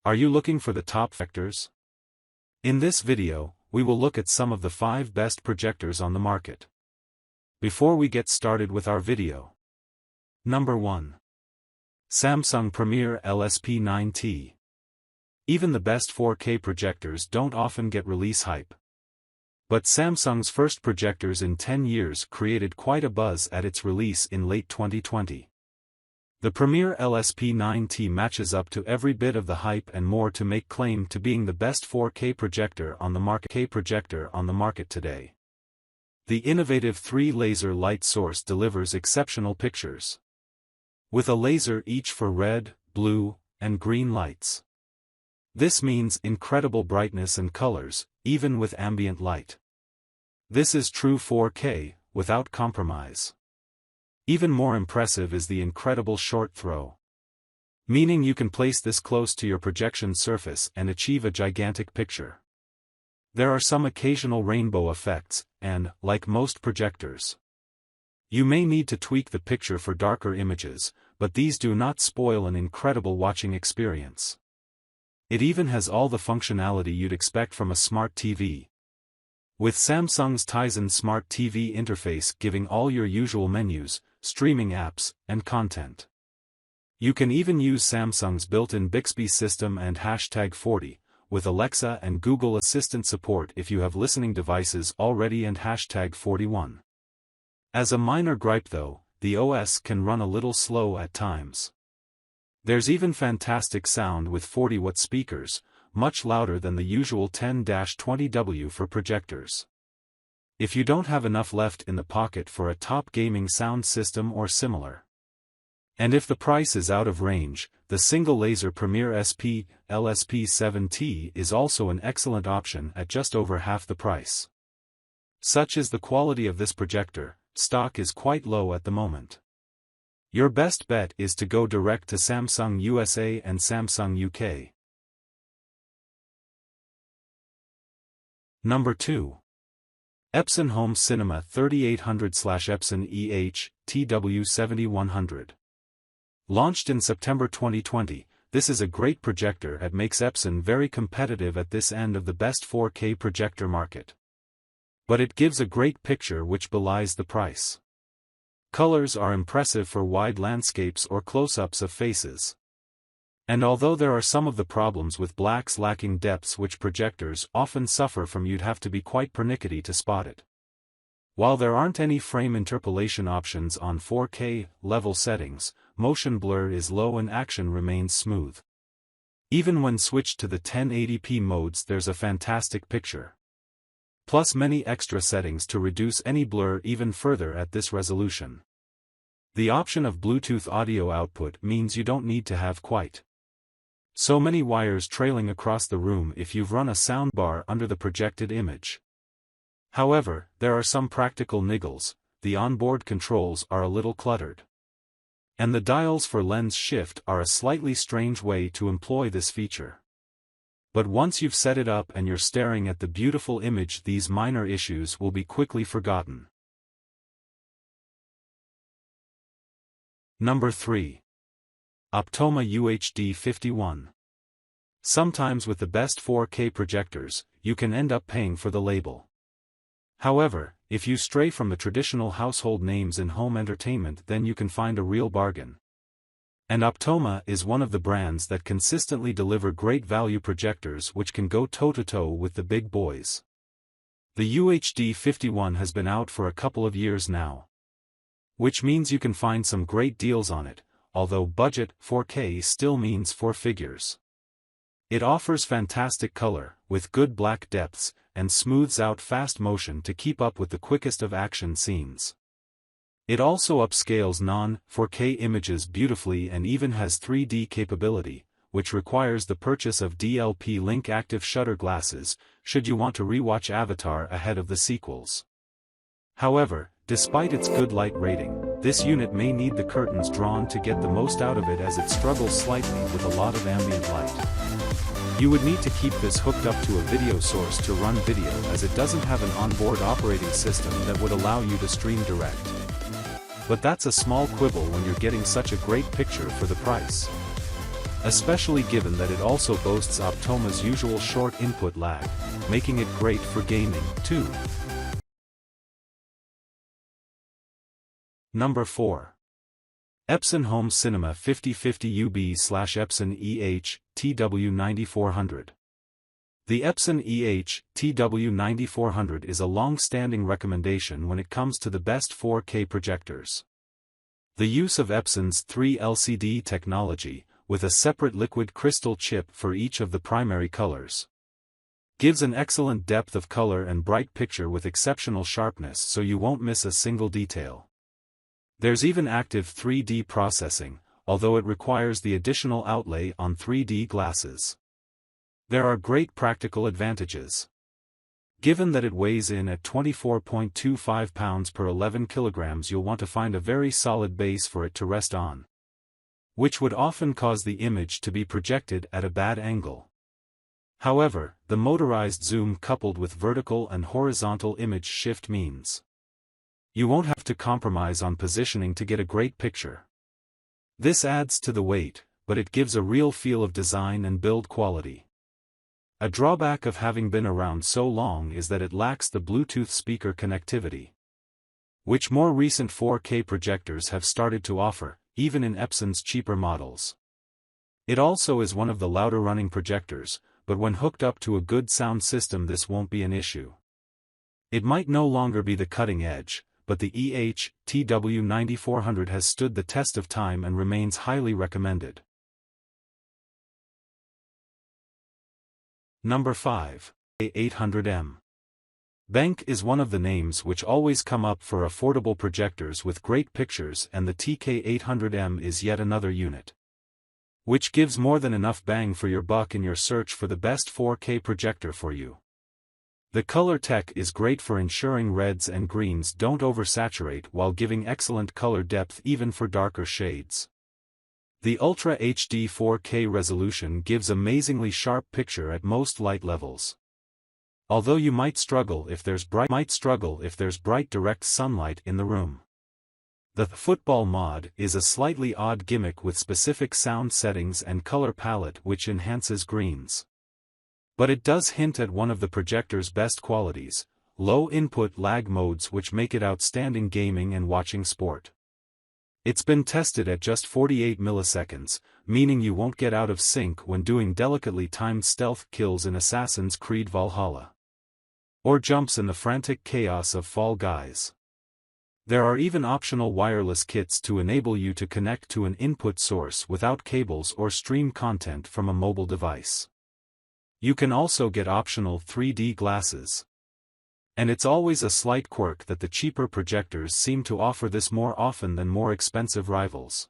Are you looking for the top vectors? In this video, we will look at some of the 5 best projectors on the market. Before we get started with our video. Number 1. Samsung Premier LSP9T. Even the best 4K projectors don't often get release hype. But Samsung's first projectors in 10 years created quite a buzz at its release in late 2020. The Premier LSP9T matches up to every bit of the hype and more to make claim to being the best 4K projector on the market today. The innovative 3-laser light source delivers exceptional pictures, with a laser each for red, blue, and green lights. This means incredible brightness and colors, even with ambient light. This is true 4K, without compromise. Even more impressive is the incredible short throw, meaning you can place this close to your projection surface and achieve a gigantic picture. There are some occasional rainbow effects, and, like most projectors, you may need to tweak the picture for darker images, but these do not spoil an incredible watching experience. It even has all the functionality you'd expect from a smart TV, with Samsung's Tizen Smart TV interface giving all your usual menus, streaming apps, and content. You can even use Samsung's built-in Bixby system and #40, with Alexa and Google Assistant support if you have listening devices already and #41. As a minor gripe though, the OS can run a little slow at times. There's even fantastic sound with 40-watt speakers, much louder than the usual 10-20W for projectors. If you don't have enough left in the pocket for a top gaming sound system or similar, and if the price is out of range, the single-laser Premier LSP7T is also an excellent option at just over half the price. Such is the quality of this projector, stock is quite low at the moment. Your best bet is to go direct to Samsung USA and Samsung UK. Number 2. Epson Home Cinema 3800/Epson TW7100. Launched in September 2020, this is a great projector that makes Epson very competitive at this end of the best 4K projector market. But it gives a great picture which belies the price. Colors are impressive for wide landscapes or close-ups of faces. And although there are some of the problems with blacks lacking depths which projectors often suffer from, you'd have to be quite pernickety to spot it. While there aren't any frame interpolation options on 4K level settings, motion blur is low and action remains smooth. Even when switched to the 1080p modes, there's a fantastic picture. Plus many extra settings to reduce any blur even further at this resolution. The option of Bluetooth audio output means you don't need to have quite so many wires trailing across the room if you've run a soundbar under the projected image. However, there are some practical niggles. The onboard controls are a little cluttered, and the dials for lens shift are a slightly strange way to employ this feature. But once you've set it up and you're staring at the beautiful image, these minor issues will be quickly forgotten. Number 3. Optoma UHD51. Sometimes with the best 4K projectors, you can end up paying for the label. However, if you stray from the traditional household names in home entertainment, then you can find a real bargain. And Optoma is one of the brands that consistently deliver great value projectors which can go toe-to-toe with the big boys. The UHD51 has been out for a couple of years now, which means you can find some great deals on it, although budget 4K still means 4 figures. It offers fantastic color, with good black depths, and smooths out fast motion to keep up with the quickest of action scenes. It also upscales non-4K images beautifully and even has 3D capability, which requires the purchase of DLP Link active shutter glasses, should you want to rewatch Avatar ahead of the sequels. However, despite its good light rating, this unit may need the curtains drawn to get the most out of it, as it struggles slightly with a lot of ambient light. You would need to keep this hooked up to a video source to run video, as it doesn't have an onboard operating system that would allow you to stream direct. But that's a small quibble when you're getting such a great picture for the price. especially given that it also boasts Optoma's usual short input lag, making it great for gaming, too. Number 4. Epson Home Cinema 5050 UB/Epson EH-TW9400. The Epson EH-TW9400 is a long-standing recommendation when it comes to the best 4K projectors. The use of Epson's 3LCD technology, with a separate liquid crystal chip for each of the primary colors, gives an excellent depth of color and bright picture with exceptional sharpness, so you won't miss a single detail. There's even active 3D processing, although it requires the additional outlay on 3D glasses. There are great practical advantages. Given that it weighs in at 24.25 pounds per 11 kilograms, you'll want to find a very solid base for it to rest on, which would often cause the image to be projected at a bad angle. However, the motorized zoom coupled with vertical and horizontal image shift means you won't have to compromise on positioning to get a great picture. This adds to the weight, but it gives a real feel of design and build quality. A drawback of having been around so long is that it lacks the Bluetooth speaker connectivity, which more recent 4K projectors have started to offer, even in Epson's cheaper models. It also is one of the louder running projectors, but when hooked up to a good sound system this won't be an issue. It might no longer be the cutting edge, but the EH-TW9400 has stood the test of time and remains highly recommended. Number 5. TK800M. BLACK is one of the names which always come up for affordable projectors with great pictures, and the TK800M is yet another unit which gives more than enough bang for your buck in your search for the best 4K projector for you. The color tech is great for ensuring reds and greens don't oversaturate while giving excellent color depth even for darker shades. The Ultra HD 4K resolution gives amazingly sharp picture at most light levels. Although you might struggle if there's bright direct sunlight in the room. The football mod is a slightly odd gimmick with specific sound settings and color palette which enhances greens. But it does hint at one of the projector's best qualities, low input lag modes which make it outstanding gaming and watching sport. It's been tested at just 48 milliseconds, meaning you won't get out of sync when doing delicately timed stealth kills in Assassin's Creed Valhalla, or jumps in the frantic chaos of Fall Guys. There are even optional wireless kits to enable you to connect to an input source without cables or stream content from a mobile device. You can also get optional 3D glasses. And it's always a slight quirk that the cheaper projectors seem to offer this more often than more expensive rivals.